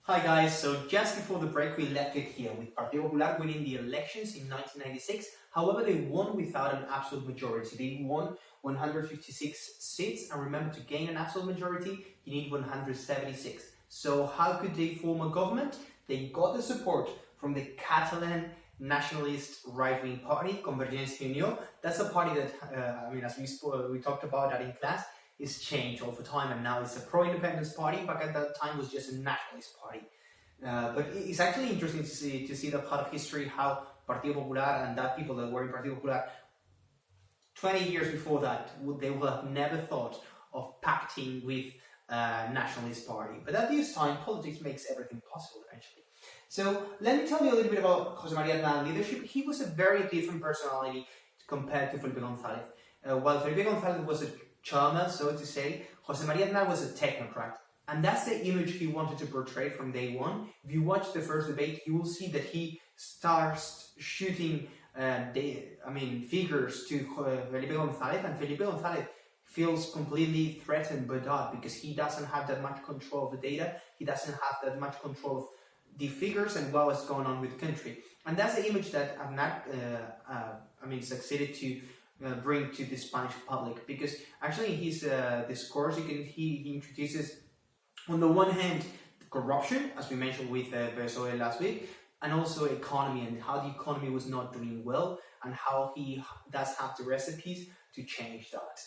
Hi guys, so just before the break we left it here with Partido Popular winning the elections in 1996. However, they won without an absolute majority. They won 156 seats, and remember, to gain an absolute majority you need 176. So how could they form a government? They got the support from the Catalan nationalist right-wing party, Convergència i Unió. That's a party that, as we talked about that in class, is changed over time, and now it's a pro-independence party. Back at that time, it was just a nationalist party. But it's actually interesting to see the part of history how Partido Popular and that people that were in Partido Popular 20 years before that, they would have never thought of pacting with a nationalist party. But at this time, politics makes everything possible eventually. So let me tell you a little bit about José María Aznar leadership. He was a very different personality compared to Felipe González. While Felipe González was a charmer, so to say, José María Aznar was a technocrat. And that's the image he wanted to portray from day one. If you watch the first debate, you will see that he starts shooting figures to Felipe González, and Felipe González feels completely threatened by that because he doesn't have that much control of the data, he doesn't have that much control of the figures and what was going on with the country. And that's the image that Aznar succeeded to bring to the Spanish public, because actually in his discourse he introduces, on the one hand, corruption, as we mentioned with PSOE last week, and also economy and how the economy was not doing well and how he does have the recipes to change that.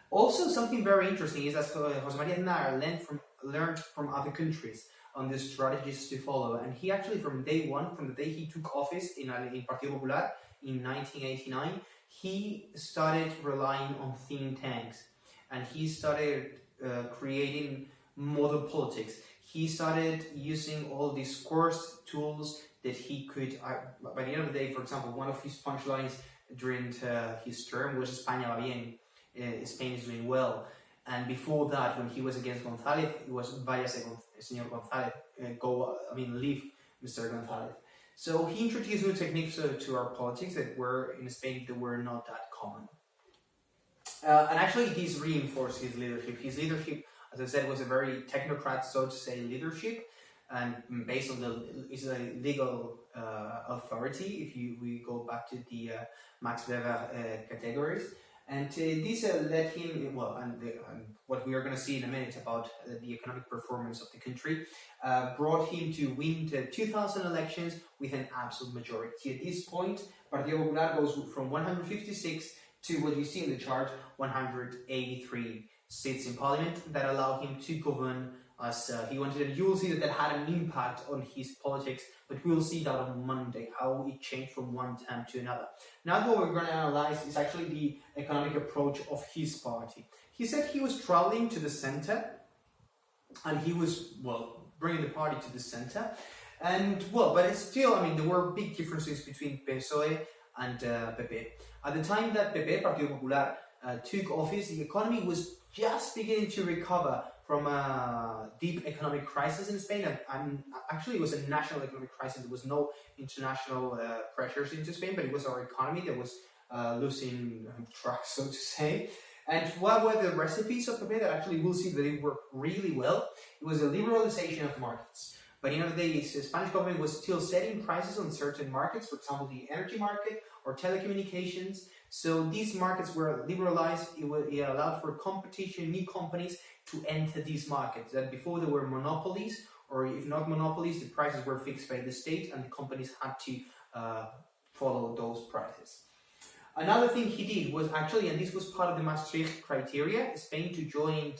Also, something very interesting is that José María Aznar learned from other countries on the strategies to follow, and he actually from day one, from the day he took office in Partido Popular in 1989, he started relying on think tanks, and he started creating model politics. He started using all these course tools that he could, by the end of the day, for example, one of his punchlines during his term was España va bien, Spain is doing well. And before that, when he was against González, it was váyase, señor González, leave Mr. González. So he introduced new techniques to our politics that were in Spain that were not that common. And actually, he's reinforced his leadership. His leadership, as I said, was a very technocrat, so to say, leadership, and based on it's a legal authority. If we go back to the Max Weber categories. And this led him, and what we are going to see in a minute about the economic performance of the country, brought him to win the 2000 elections with an absolute majority. At this point, Partido Popular goes from 156 to what you see in the chart, 183 seats in parliament that allow him to govern as he wanted. And you will see that had an impact on his politics, but we will see that on Monday, how it changed from one term to another. Now what we're going to analyze is actually the economic approach of his party. He said he was traveling to the center, and he was, bringing the party to the center. And, but it's still, there were big differences between PSOE and PP. At the time that PP, Partido Popular, took office, the economy was just beginning to recover from a deep economic crisis in Spain, and actually it was a national economic crisis. There was no international pressures into Spain, but it was our economy that was losing track, so to say. And what were the recipes of PP that actually we'll see that it worked really well? It was a liberalization of markets. But the Spanish government was still setting prices on certain markets, for example, the energy market or telecommunications. So these markets were liberalized. It allowed for competition, new companies to enter these markets. That before there were monopolies, or if not monopolies, the prices were fixed by the state, and the companies had to follow those prices. Another thing he did was actually, and this was part of the Maastricht criteria, Spain to join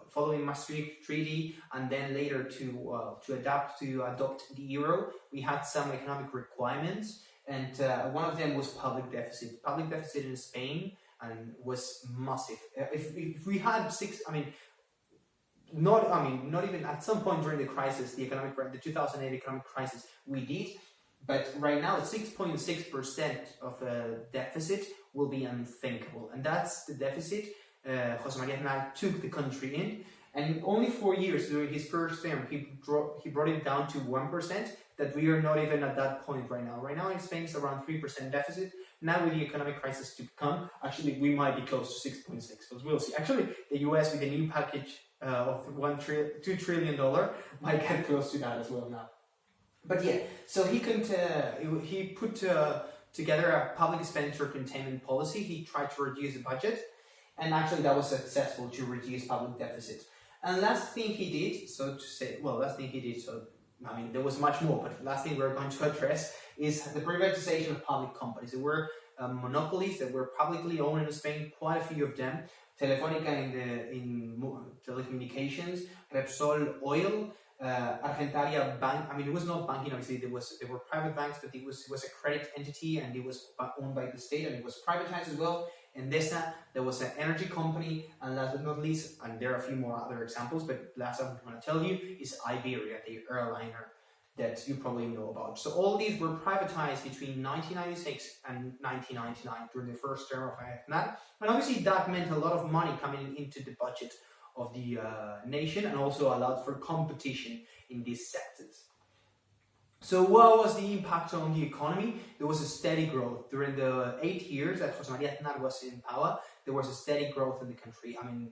following Maastricht Treaty, and then later to adopt the euro, we had some economic requirements, and one of them was public deficit. Public deficit in Spain was massive. If we had not even at some point during the crisis, the 2008 economic crisis, we did. But right now, 6.6% of deficit will be unthinkable, and that's the deficit José María Aznar took the country in. And in only 4 years during his first term, he brought it down to 1%. That we are not even at that point right now. Right now in Spain, it's around 3% deficit. Now with the economic crisis to come, actually we might be close to 6.6. But we'll see. Actually, the US with the new package of $2 trillion. Might get close to that as well now. But yeah, so he put together a public expenditure containment policy. He tried to reduce the budget, and actually that was successful to reduce public deficit. And last thing he did, so I mean, there was much more, but the last thing we're going to address is the privatization of public companies. There were monopolies that were publicly owned in Spain, quite a few of them. Telefónica in telecommunications, Repsol oil, Argentaria bank. I mean, it was not banking. Obviously, there were private banks, but it was a credit entity, and it was owned by the state, and it was privatized as well. Endesa, there was an energy company, and last but not least, and there are a few more other examples, but last I'm going to tell you is Iberia, the airliner that you probably know about. So all these were privatized between 1996 and 1999 during the first term of Aznar, and obviously that meant a lot of money coming into the budget of the nation, and also allowed for competition in these sectors. So what was the impact on the economy? There was a steady growth. During the 8 years that José María Aznar was in power, there was a steady growth in the country. I mean,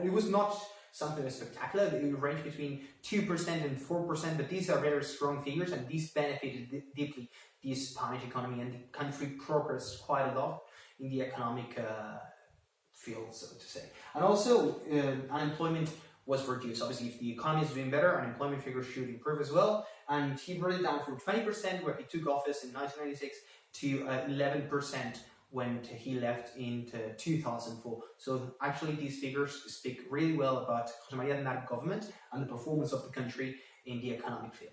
it was not something spectacular. It ranged between 2% and 4%, but these are very strong figures, and these benefited deeply the Spanish economy, and the country progressed quite a lot in the economic field, so to say. And also, unemployment was reduced. Obviously, if the economy is doing better, unemployment figures should improve as well. And he brought it down from 20% where he took office in 1996 to 11% when he left in 2004. So actually, these figures speak really well about José María Aznar government and the performance of the country in the economic field.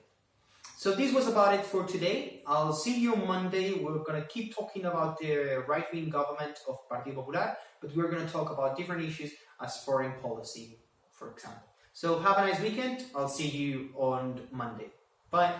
So this was about it for today. I'll see you on Monday. We're going to keep talking about the right-wing government of Partido Popular, but we're going to talk about different issues as foreign policy, for example. So have a nice weekend. I'll see you on Monday. Bye.